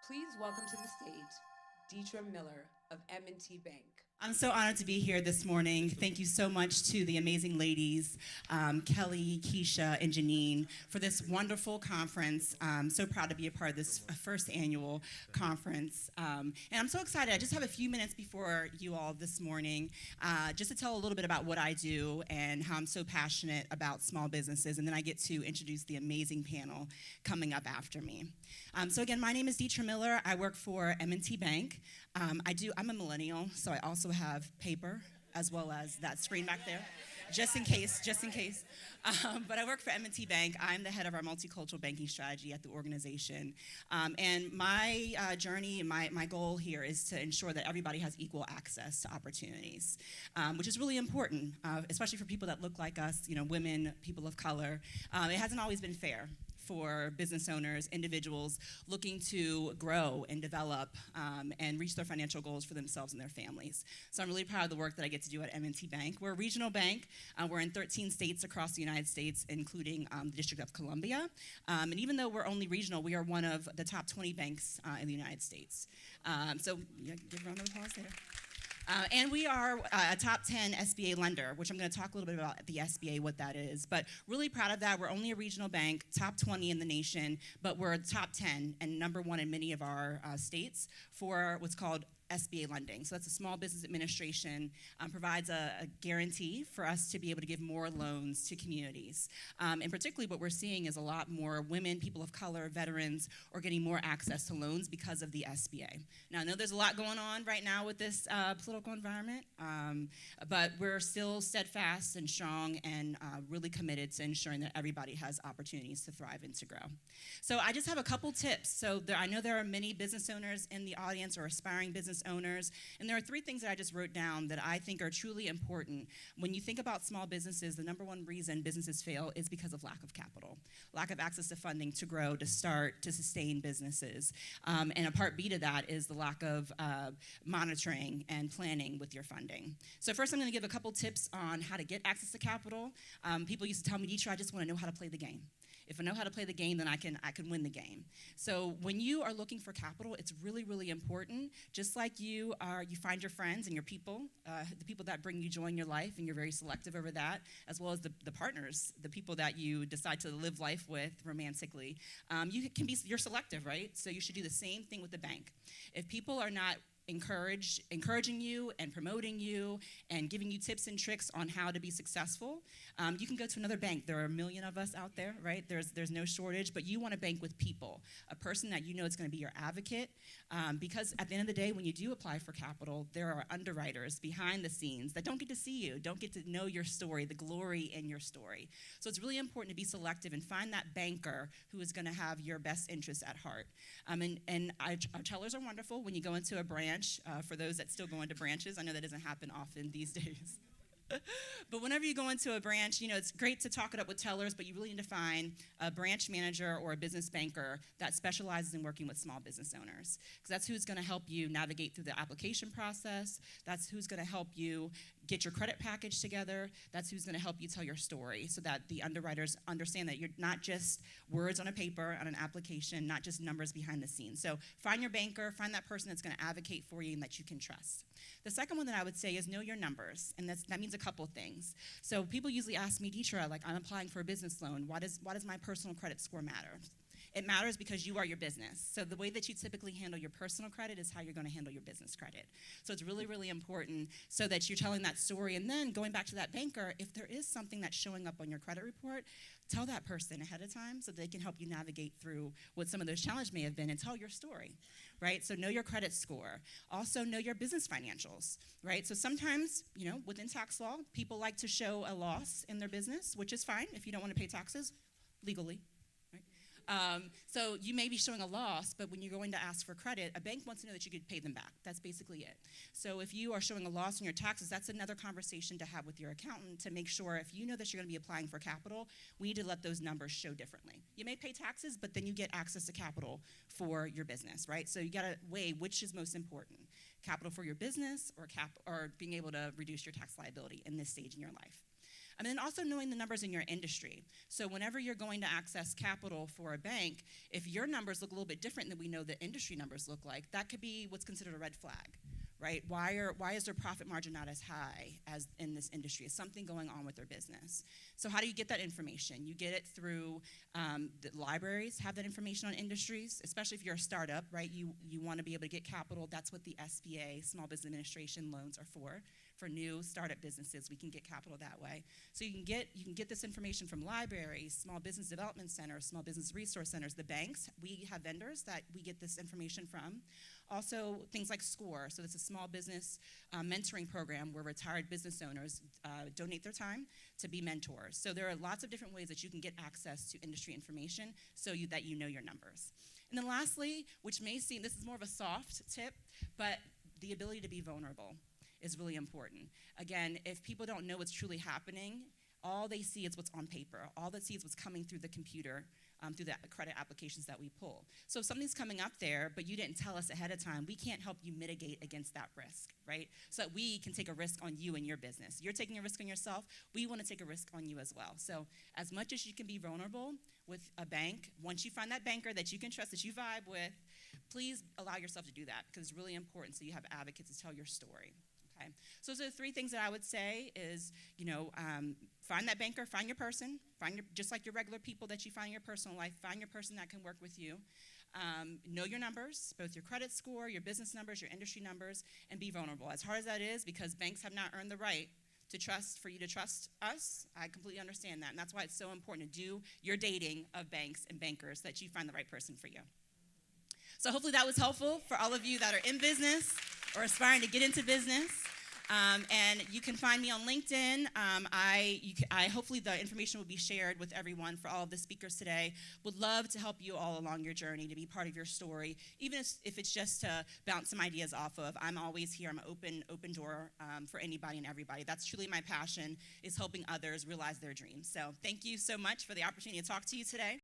Please welcome to the stage Detra Miller of M&T Bank. I'm so honored to be here this morning. Thank you so much to the amazing ladies, Kelly, Keisha, and Janine, for this wonderful conference. I'm so proud to be a part of this first annual conference. And I'm so excited. I just have a few minutes before you all this morning just to tell a little bit about what I do and how I'm so passionate about small businesses. And then I get to introduce the amazing panel coming up after me. So again, my name is Detra Miller. I work for M&T Bank. I'm a millennial, so I also have paper as well as that screen back there, just in case. But I work for M&T Bank. I'm the head of our multicultural banking strategy at the organization. And my journey and my goal here is to ensure that everybody has equal access to opportunities, which is really important, especially for people that look like us, women, people of color. It hasn't always been fair for business owners, individuals looking to grow and develop and reach their financial goals for themselves and their families. So I'm really proud of the work that I get to do at M&T Bank. We're a regional bank. We're in 13 states across the United States, including the District of Columbia. And even though we're only regional, we are one of the top 20 banks in the United States. So give a round of applause there. And we are a top 10 SBA lender, which I'm going to talk a little bit about the SBA, what that is. But really proud of that. We're only a regional bank, top 20 in the nation, but we're top 10 and number one in many of our states for what's called SBA lending. So that's a Small Business Administration, provides a guarantee for us to be able to give more loans to communities. And particularly what we're seeing is a lot more women, people of color, veterans are getting more access to loans because of the SBA. Now, I know there's a lot going on right now with this political environment, but we're still steadfast and strong and really committed to ensuring that everybody has opportunities to thrive and to grow. So I just have a couple tips. So I know there are many business owners in the audience or aspiring business owners, and there are three things that I just wrote down that I think are truly important. When you think about small businesses, the number one reason businesses fail is because of lack of capital, lack of access to funding to grow, to start, to sustain businesses. And a part B to that is the lack of monitoring and planning with your funding. So first I'm going to give a couple tips on how to get access to capital. People used to tell me, Detra, I just want to know how to play the game. If I know how to play the game, then I can win the game. So when you are looking for capital, it's really, really important. Just like you find your friends and your people, the people that bring you joy in your life, and you're very selective over that, as well as the partners, the people that you decide to live life with romantically. You're selective, right? So you should do the same thing with the bank. If people are not encouraging you and promoting you and giving you tips and tricks on how to be successful, you can go to another bank. There are a million of us out there, right? There's no shortage, but you want to bank with people, a person that you know is going to be your advocate, because at the end of the day, when you do apply for capital, there are underwriters behind the scenes that don't get to see you, don't get to know your story, the glory in your story. So it's really important to be selective and find that banker who is going to have your best interests at heart. And our tellers are wonderful when you go into a branch. For those that still go into branches, I know that doesn't happen often these days. But whenever you go into a branch, it's great to talk it up with tellers, but you really need to find a branch manager or a business banker that specializes in working with small business owners, because that's who's going to help you navigate through the application process. That's who's going to help you get your credit package together. That's who's going to help you tell your story so that the underwriters understand that you're not just words on a paper, on an application, not just numbers behind the scenes. So find your banker, find that person that's going to advocate for you and that you can trust. The second one that I would say is know your numbers, and that means a couple things. So people usually ask me, Detra, like I'm applying for a business loan. Why does my personal credit score matter? It matters because you are your business. So the way that you typically handle your personal credit is how you're going to handle your business credit. So it's really, really important so that you're telling that story. And then going back to that banker, if there is something that's showing up on your credit report, tell that person ahead of time so they can help you navigate through what some of those challenges may have been and tell your story, right? So know your credit score. Also know your business financials, right? So sometimes, within tax law, people like to show a loss in their business, which is fine if you don't want to pay taxes legally. So you may be showing a loss, but when you're going to ask for credit, a bank wants to know that you could pay them back. That's basically it. So if you are showing a loss in your taxes, that's another conversation to have with your accountant to make sure if you know that you're going to be applying for capital, we need to let those numbers show differently. You may pay taxes, but then you get access to capital for your business, right? So you got to weigh which is most important, capital for your business or being able to reduce your tax liability in this stage in your life. And then also knowing the numbers in your industry. So whenever you're going to access capital for a bank, if your numbers look a little bit different than we know the industry numbers look like, that could be what's considered a red flag, right? Why is their profit margin not as high as in this industry? Is something going on with their business? So how do you get that information? You get it through the libraries have that information on industries, especially if you're a startup, right? You want to be able to get capital. That's what the SBA, Small Business Administration loans are for. For new startup businesses, we can get capital that way. So you can get this information from libraries, small business development centers, small business resource centers, the banks. We have vendors that we get this information from. Also, things like SCORE. So it's a small business mentoring program where retired business owners donate their time to be mentors. So there are lots of different ways that you can get access to industry information so that you know your numbers. And then lastly, which may seem, this is more of a soft tip, but the ability to be vulnerable is really important. Again, if people don't know what's truly happening, all they see is what's on paper. All they see is what's coming through the computer, through the credit applications that we pull. So if something's coming up there, but you didn't tell us ahead of time, we can't help you mitigate against that risk, right? So that we can take a risk on you and your business. You're taking a risk on yourself, we want to take a risk on you as well. So as much as you can be vulnerable with a bank, once you find that banker that you can trust, that you vibe with, please allow yourself to do that because it's really important so you have advocates to tell your story. Okay. So those are the three things that I would say is, find that banker, find your person, just like your regular people that you find in your personal life, find your person that can work with you. Know your numbers, both your credit score, your business numbers, your industry numbers, and be vulnerable. As hard as that is, because banks have not earned the right for you to trust us, I completely understand that. And that's why it's so important to do your dating of banks and bankers so that you find the right person for you. So hopefully that was helpful for all of you that are in business or aspiring to get into business. And you can find me on LinkedIn. Hopefully the information will be shared with everyone for all of the speakers today. Would love to help you all along your journey, to be part of your story, even if it's just to bounce some ideas off of. I'm always here. I'm an open door for anybody and everybody. That's truly my passion, is helping others realize their dreams. So thank you so much for the opportunity to talk to you today.